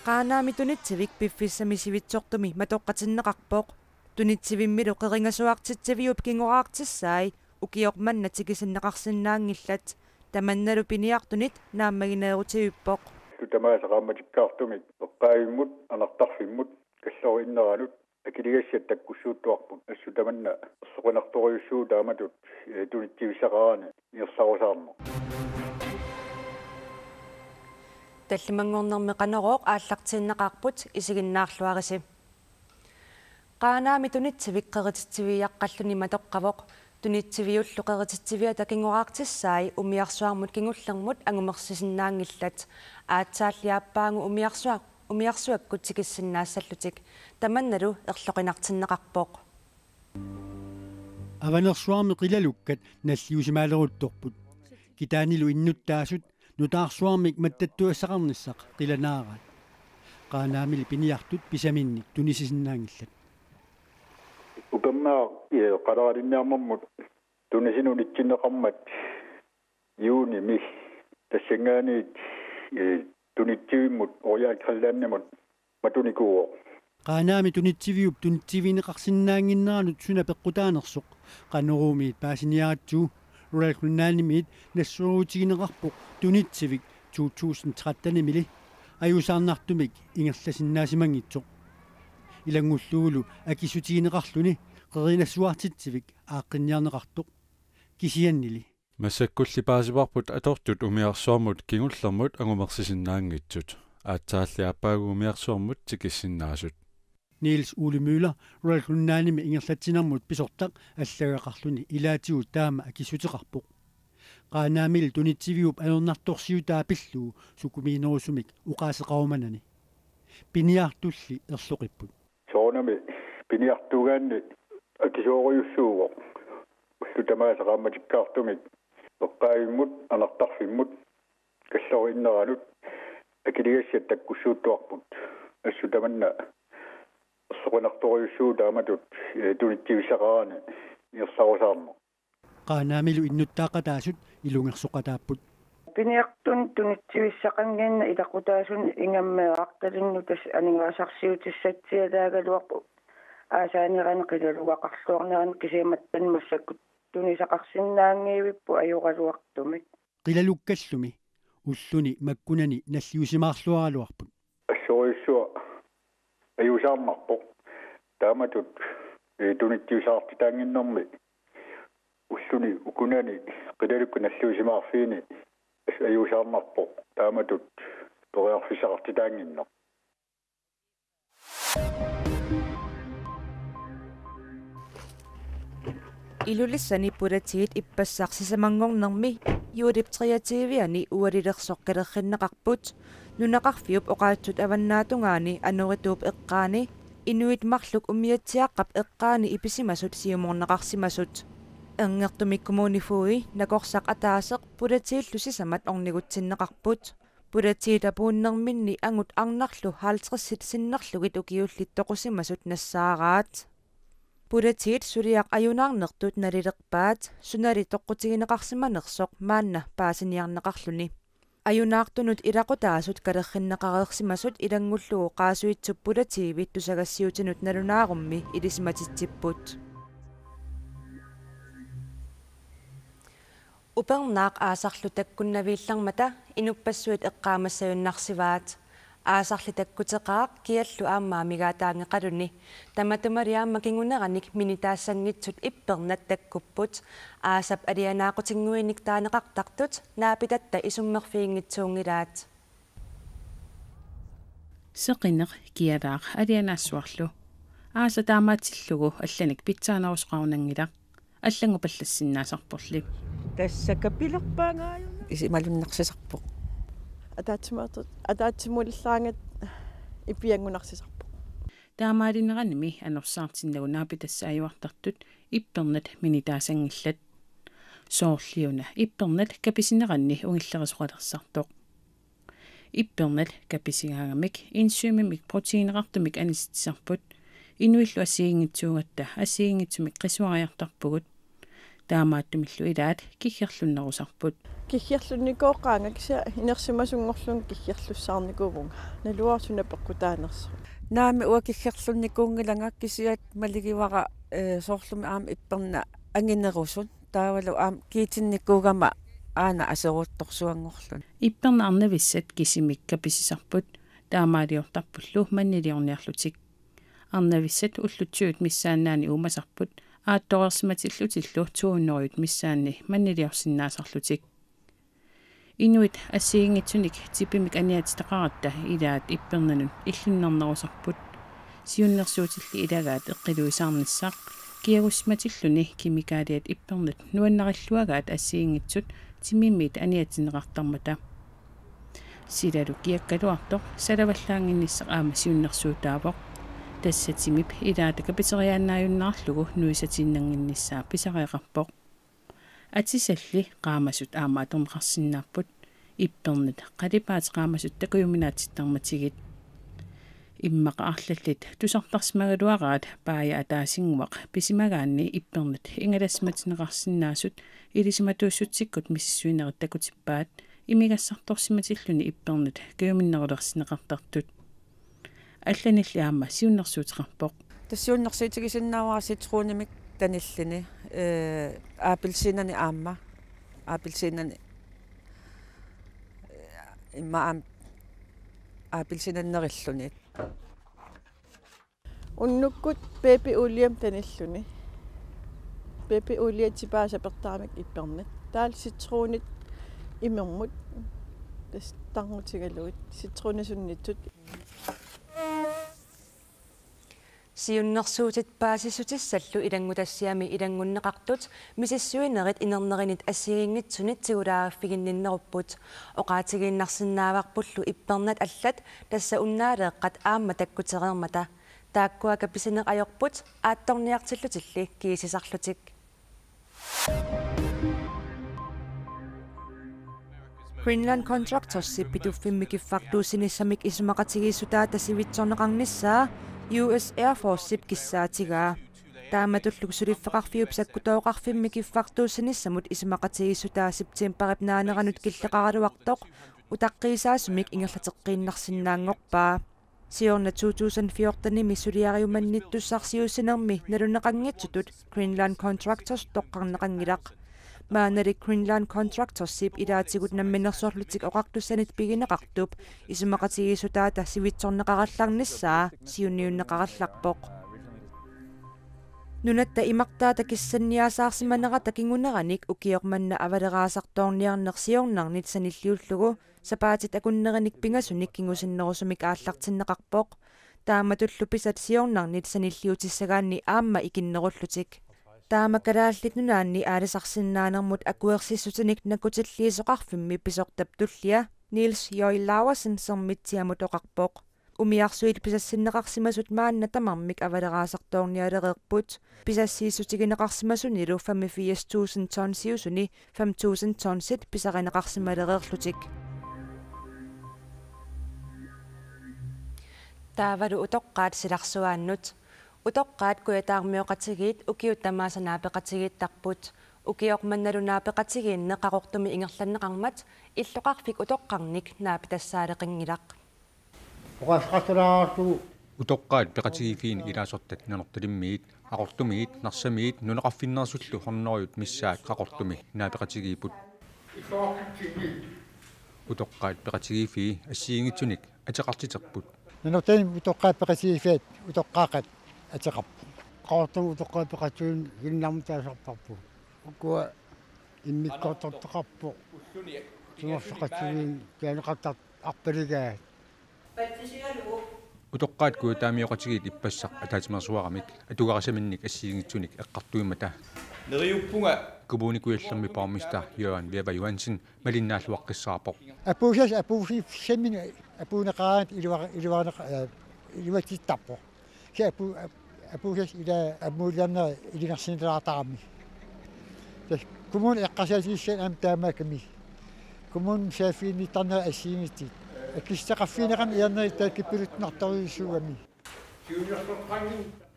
qaanaami tunitsivik piffissamisivittsortumi matoqqatinneqarpoq tunitsivimmilu qeringasuartitsiviup kingoraartissaai ukiormanna tikisinneqarsinnaangillat tamannalu piniartunit naammagineerutiviippoq tutamaasaqaammatikkaartumik eqqaavimmut anartarfimmut kalloriinneranut akiligassiat takkussuuttuarput assutamanna ersoqanartoriussuu taamatut tunitsivissaqaraani iorsarusaarmo таллимангорнэрми канерооқ ааллартииннеқарпут исигиннаарлуарisi qaanaami tunitsivik qerititsiviyaaqqalluni matoqqavoq tunitsiviyullu qerititsivia takingораартиссаи умиарсуармут кингуллермут ангумерсисиннаангилlat аатсааллиаппаангу умиарсуаккут тикиссиннаассаллутик таманналу ерлоқинартиннеқарпоқ аванерсуарми қилалуккат наллиусимаалерутторпут китаанилу иннуттаасут нутаарсуармик маттаттуассақарниссақ қиланаараат qaanaamili piniartut pisaminnik tunisisиннаангиллат укаммаа qalaralinnаармаммут тунисинунитсиннеқармат юуни ми тассангаанит тунитсивиммут ориааккаллааннамут матуникуо qaanaami tunitsivиуп tunitsivинеқарсиннаангиннаранут суна пеққутаанерсоқ qanneruumiit paasiniarattuu рулалкуннаанимиит нассууутигинеқарпоқ tunitsivik 2013 мили аюсаарнартумик ингерласиннаасимангитсоқ илангуллуулу акисутигинеқарлуни qerinassуартитсивик ааққинниарнеқартоқ кисианнили массаккулли паасиварпут атортут умиарсуармут кигуллермут ангумерсисиннаангитсут аатсааллиаппаагу умиарсуармут тикиссиннаасут Niels Ole Møller рулалкуннааними ингерлатсинармут писортақ аллагақарлуни илаатигу таама акисутеқарпоқ qaanaamil tunitsivиуп анернарторсиутаа пиллуу сукумиинерусумик уқаасеқаруманани пиниартулли ерлоқиппут соонами пиниартугаанни акисоориуссууго уллутамаасақаамматиккаартумик эққаавиммут анартарфиммут каллорииннеранут акилигассиат таккуссууттуарпут ассутаманна ersoqanartoriussuu taamatut tunitsivissaqaraani iorsarusaarmo qaanaamilu innuttaaqataasut ilungersoqataapпут пиниартун tunitsivissaqangianna ilaqutaasun ingammeaqtalinnu tas aningaasarsiutissatсиалаагалуарпу аасаанирани қилалуақарлуарнерани кисиаматтан массаккут тунисақарсиннаангиивиппу аюqalуартумик қилалуккаллуми уллуни маккунани наллиусимаарлуаралуарпут ассориуссуа аюсаарнарпоқ тааматут tunitsivissaqartitaanginnermi уллуни укунани қилалукку наллиусимаарфиини аюсаарнарпоқ тааmatut ториарфисақартитаангиннер илулиссани пулатигит иппассаарсисамангорнерми юулиптриативиани уалилерсоққалерриннеқарпут нунақарфиуп оқаатсут аваннаатунгаани анеритууп эққаани инуит марлук умиатсиаққап эққаани иписимасут сиуморнеқарсимасут энгертумиккумунифуи накорсақ атаасеқ пулатииллусисамат орнигутсиннеқарпут пулатиила пууннерминни ангут арнарлу 50 синнерлугит укиуллиттоқусимасут нассаараат пулатиит сулиақ аюнаарнертут налилерпаат сунали тоққутигинеқарсиманерсоқ маанна паасиниарнеқарлуни аюнаартунут илақутаасут калерриннеқареерсимасут илангуллугу qaasuitsуп пулатиивит тусагассиутинут налунаарумми илисиматитсиппут упернаақ аасарлу таккуннавииллармата инуппассуит эққаамассаюннарсиваат аасарли таккутеқаақ киаллу аамаамигаатаангеқалуни таматумалиаама кингунераник минитаассангитсут иппернат таккуппут аасап алианаақутингуиник таанеқартартут наапитатта исуммерфиингитсуунгилаат сеқинеқ киалаақ алианаассуарлу ааса таамаатиллугу алланик питсаанерусқарунангила аллангу паллассиннаасарпорли тассака пилерпаагааюна исималуннарсисарпоқ атаатсимуллаангат ипиангунарсисарпоқ таамаалинераними анерсаартиннагу наапитассааюартартут иппернат минитаасангиллат соорлиуна иппернат каписинеранни унгиллерисоқалерсартоқ иппернат каписигаангамик инсуимимик протеинеқартумик анистисарпут инуиллу ассиингитсуугатта ассиингитсумик қисуариартарпугут таамааттумиллу илаат киггерлуннерусарпут киггерлунникооqaanga кися инерсимасунгорлун киггерлуссаарникуувунга налуарсуна пеккутаанерсу наами уа киггерлунникуунгиланга кисиат малигивара соорлуми аама ипперна ангинерусун таавалу аама киитинникуугама аана асеруутторсуангорлун ипперна арнависсат кисимикка писисарпут таамаалиортарпуллу маннилиорниарлутик арнависсат уллутсуут миссаанаани уумасарпут аатторерсиматиллутиллу тууннеруйут миссаанни маннилиорсиннаасарлутик инуит ассиингитсуник типимик аниатитақаратта илаат иппернанун иллуннернерусарпут сиуннерсуутилли илагаат эққилуисаарниссаақ киагусматиллуни кимикаалиат иппернат нуаннариллуагаат ассиингитсут тимиммит аниатинеқартармата силалу киаккалуартоқ салаваллаангинниссақ аама сиуннерсуутаавоқ тассатимип илаата капитериаанааюннаарлугу нуисатиннангинниссаа писариақарпоқ атисалли qaamassut аамааторнеқарсинааппут иппернат қалипаат qaamassut такуюминаатиттарматигит иммақа арлаллит тусартарсимагалуараат паая атаасингуақ писимагаанни иппернат ингалассматинеқарсинаасут илисиматууссутсиккут миссуинерит такутиппаат имигассарторсиматиллуни иппернат каюминнерулерсинеқартартут алланилли аама сиуннерсуутеқарпоқ тассиуннерсиитигисиннааваа ситруунамик таниллини апельсинани аама апельсинани имма апельсинаннериллуни уннуккут пепи улиам таниллуни пепи улиатипааса пертаамик иппернат таал ситруунит имермут тас тангутигалуит ситрунасуннитсут сиуннерсуутит паасиссутиссаллу илангутассиами илангуннеқартут мисиссуинерит инернеринит ассигингитсунит тигулааффигинниннеруппут оqaатигииннарсинааварпуллу иппернат аллат тасса уннаалеэққат аама таккутерермата тааккуака писинеқ ajorput аатторниартиллутилли киисисарлутик Greenland Contractors сиппитуффиммикиффартуусинissамик исумақатигииссутаа тасивитсорнеқарнissaa US Air Force сип киссаатигаа тааматуллуг сулиффеқарфиуп саккутооқарфиммикиффартуусинissамут исумақатигииссутаа септемберип наанеранут киллеқаралуартоқ утаққиисаасумик ингерлатеққииннарсинаангорпаа сиорна 2014-ними сулиариуманниттуссарсиусинерми налунеқангитсутут Greenland Contractors тоққарнеқангилақ маанали Greenland Contractors сип илаатигут намминерсоорлутик оқартуссанит пигинеқартуп исумақатигииссутаата сивитсорнеқаралларнissaa сиунниуннеқаралларпоқ нунатта имартаата киссанниасаарсиманерата кингунераник укиорманна авалераасарторниарнерсиорнарнит саниллиуллугу сапаатит акуннераник пингасуник кингусиннерусумик ааллартиннеқарпоқ тааматуллу писат сиорнарнит саниллиутиссагаанни аама икиннеруллутик таамакалааллит нунаанни аалисарсиннаанермут акуерсиссутиник накутиллиисоқарфимми писортаптуллиа Niels Jøy Laversen сэрмитсиамут оқарпоқ умиарсуит писассиннеқарсимасут маанна тамармик авалераасарторниалереерпут писассииссутигинеқарсимасунилу 85.000 ton сиусуни 5.000 tonsит писаринеқарсималереерлутик таавалу утоққаат силарсуааннут утоққаат куятаармиоқатигиит укиуттамаасанаапеқатигииттарпут укиорманналунаапеқатигиинне қақортуми ингерланнеқармат иллоқарфик утоққарник наапи тассаалеқингилақ оқасқатраарту утоққаат пеқатигифиин илаасортат нанерталиммиит ақортумиит нарсамиит нунеқарфиннерсуллу хорнеруйут миссаат қақортуми наапеқатигиипут утоққаат пеқатигифи ассиингитсуник атеқартитерпут нанерталим утоққаат пеқатигифиат утоққаақат атеқарпу qaartu utoqqaappeqatuun ginnaamutaasarparpu ukua immikkortortoqarpu sumorsoqatsugiin kaaneqattart arpaligaat утоққаат куутаамиоқатигиит иппассақ атаатимерсуарамик атугарасаминник ассиингитсуник эққартуимата нериуппунга кубуникуяллерми пармиста Jørgen Weber Johansen малиннааллуаққиссаапоқ апуусис семмин апуунеқараат иливатиттарпо апуусис ила аммуулиарнера илинерсинилаартарами тас кумун эққасаатиссaan ам таамааками кумун саафиини тарнера ассиингитит аккистеқарфиинерами иарнери тааккиппилутнарторюссуугами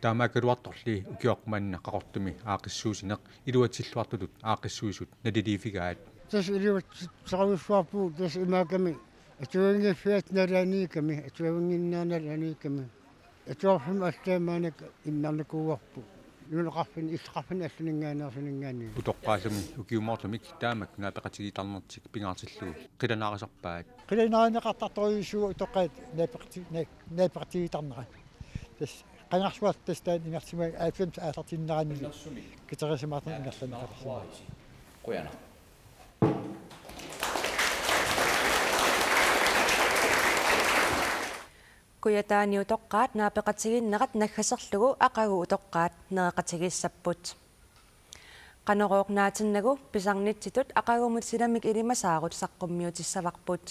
таамаакалуарторли укиоқмаанна қақортуми аақиссуусинеқ илуатсиллуартулут аақиссуисут налилифигаат тас илиут сарависсуарпу тас имааками атуангиффиат налааниками атуангиннааналааниками атуарфим аллаамаанак иннарникууарпу юнеқарфин исқарфин алланингаанерсинингаани утоққаасами укиумаортумик таамак наапеқатигитарнертик пингаартиллуу қиланаарисарпаат қилинааниқартарторюссуу утоққаат наапеқатигитарнера тас qanarsuat testaan inartima aafim aasartinnerani kiterisimaartan inarlanneqarsimaa qoyana kuyataani utoqqaat naapeqatiginneqat naggaserlugu aqagu utoqqaat neeqatigissaput qaneroornaatinnagu pisarnitsitut aqagumut silamik ilimasaarut saqqummiutissavaqput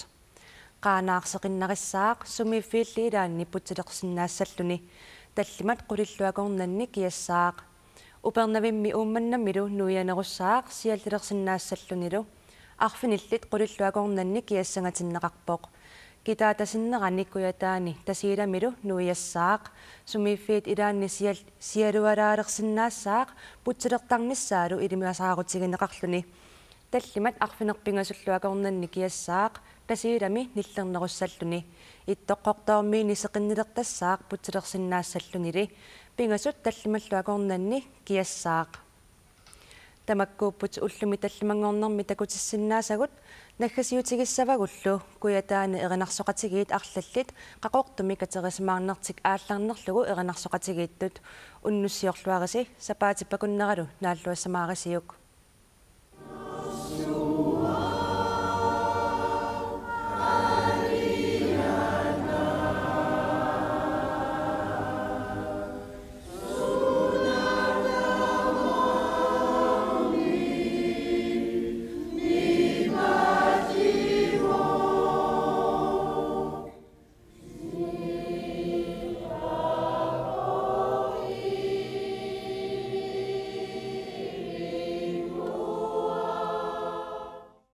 qaanaarseqinnarissaaq sumiiffiilli ilaanni putileqsinnaassalluni таллимат qulilluakornanni kiassaaq upernavimmi uummannammilu nuianerussaaq siallilерсиннаассаллунилу арфиниллит qulilluakornanni kiassangatinnеqarpoq kitaatasinnerani kuyataani tasiilammilu nuiassaaq sumiiffiit ilaanni sialualaalersinnaasaaq putilertarnissaalu ilimiasaarutigинеqarluni таллимат арфинерпинgasуллуакорнанни kiassaaq tasiilami nillernerussalluni иттоққортаормиини сеқиннилертассаақ путилерсиннаассаллунили пингасут таллималлуакорнанни киассаақ тамаккууппут уллуми таллимангорнэрми такутиссиннаасагут наггасиутигиссавагуллу куятаани эринарсоқатигиит арлаллит қақортуми катерисимаарнертик аалларнерлугу эринарсоқатигииттут уннуссиорлуариси сапаатиппакуннералу нааллуассамаарисиук